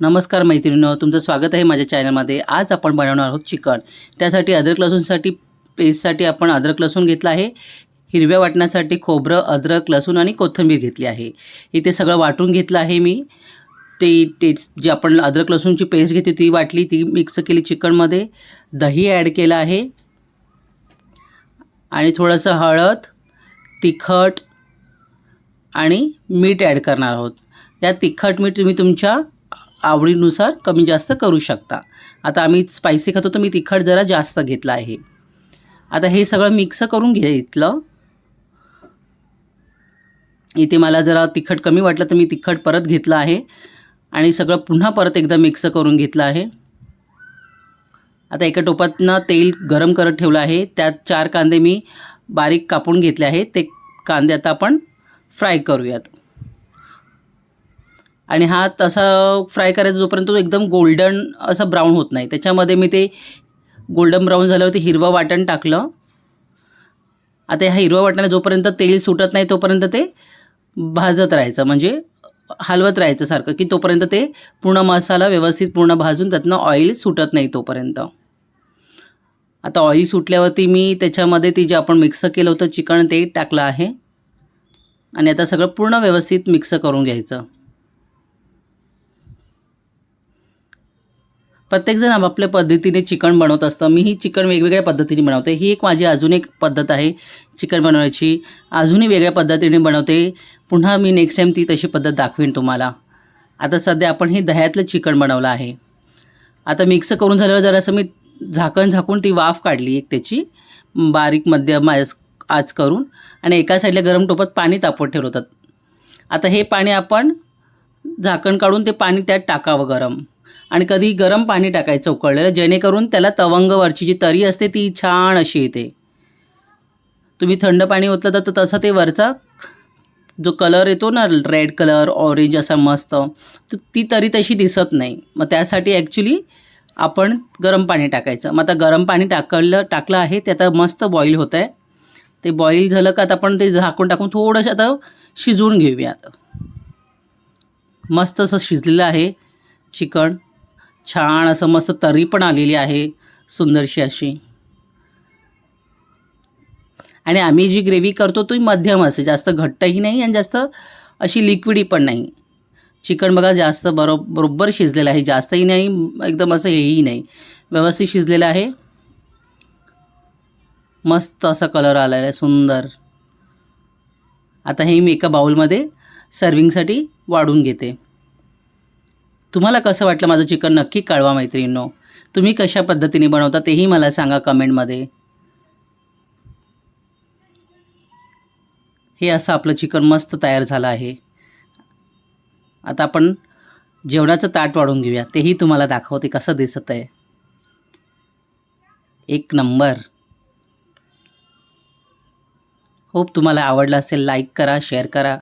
नमस्कार मैत्रिणींनो, तुमचं स्वागत आहे माझ्या चॅनलमध्ये। आज आपण बनवणार आहोत चिकन। त्यासाठी अद्रक लसूणसाठी पेस्टसाठी आपण अद्रक लसूण घेतला आहे। हिरव्या वाटण्यासाठी खोबरं, अद्रक, लसूण आणि कोथिंबीर घेतली आहे। इथे सगळं वाटून घेतलं आहे मी। ते जी आपण अद्रक लसूणची पेस्ट घेतली ती वाटली, ती मिक्स केली चिकनमध्ये। दही ॲड केलं आहे आणि थोडंसं हळद, तिखट आणि मीठ ॲड करणार आहोत। या तिखट मीठ तुम्ही तुमच्या आवडीनुसार कमी जास्त करू शकता। आता आम्ही स्पायसी खातो तर मी तिखट जरा जास्त घेतला आहे। आता हे सगळं मिक्स करून घेतलं। इथे मला जरा तिखट कमी वाटलं तर मी तिखट परत घेतलं आहे आणि सगळं पुन्हा परत एकदा मिक्स करून घेतलं आहे। आता एका टोपातनं तेल गरम करत ठेवलं आहे। त्यात 4 कांदे मी बारीक कापून घेतले आहेत। ते कांदे आता आपण फ्राय करूयात। आणि हा तसा फ्राय करायचा जोपर्यंत तो एकदम गोल्डन असा ब्राउन होत नाही, त्याच्यामध्ये मी ते गोल्डन ब्राउन झाल्यावरती हिरवं वाटण टाकलं। आता ह्या हिरवं वाटणाला जोपर्यंत तेल सुटत नाही तोपर्यंत ते भाजत राहायचं, म्हणजे हलवत राहायचं सारखं, की तोपर्यंत ते पूर्ण मसाला व्यवस्थित पूर्ण भाजून त्यातनं ऑइल सुटत नाही तोपर्यंत। आता ऑइल सुटल्यावरती मी त्याच्यामध्ये ते जे आपण मिक्स केलं होतं चिकन ते टाकलं आहे आणि आता सगळं पूर्ण व्यवस्थित मिक्स करून घ्यायचं। प्रत्येकजण आपापल्या पद्धतीने चिकन बनवत असतं। मी ही चिकन वेगवेगळ्या पद्धतीने बनवते। ही एक माझी अजून एक पद्धत आहे चिकन बनवण्याची। अजूनही वेगळ्या पद्धतीने बनवते। पुन्हा मी नेक्स्ट टाइम ती तशी पद्धत दाखवेन तुम्हाला। आता सध्या आपण हे दह्यातलं चिकन बनवलं आहे। आता मिक्स करून झाल्यावर जरासं मी झाकून ती वाफ काढली एक त्याची, बारीक मध्यम आच करून, आणि एका साईडला गरम टोपात पाणी तापवत ठेवलं होतं। आता हे पाणी आपण झाकण काढून ते पाणी त्यात टाकावं गरम, आणि कधी गरम पाणी टाकायचं उकळलेलं, जेणेकरून त्याला तवंगवरची जी तरी असते ती छान अशी येते। तुम्ही थंड पाणी ओतलं तर तसं ते वरचा जो कलर येतो ना, रेड कलर ऑरेंज असा मस्त, तर ती तरी तशी दिसत नाही। मग त्यासाठी ॲक्च्युली आपण गरम पाणी टाकायचं। मग आता गरम पाणी टाकलं आहे, ते आता मस्त बॉईल होतं आहे। ते बॉईल झालं का आता आपण ते झाकून टाकून थोडंसं आता शिजवून घेऊयात। मस्त असं शिजलेलं आहे चिकन, छान असं मस्त तरी पण आलेली आहे सुंदरशी अशी। आणि आम्ही जी ग्रेव्ही करतो ती मध्यम असते, जास्त घट्टही नाही आणि जास्त अशी लिक्विडी पण नाही। चिकन बघा जास्त बरोबर शिजलेलं आहे, जास्तही नाही एकदम असं हेही नाही, व्यवस्थित शिजलेलं आहे। मस्त असा कलर आलेला आहे, सुंदर। आता हे मी एका बाउलमध्ये सर्विंगसाठी वाढून घेते। तुम्हाला कसं वाटलं माझं चिकन नक्की कळवा मैत्रिणींनो। तुम्ही कशा पद्धतीने बनवता तेही मला सांगा कमेंटमध्ये। हे असं आपलं चिकन मस्त तयार झालं आहे। आता आपण जेवणाचं ताट वाढून घेऊया, तेही तुम्हाला दाखवते कसं दिसत आहे। एक नंबर। होप तुम्हाला आवडलं असेल। लाईक करा, शेअर करा।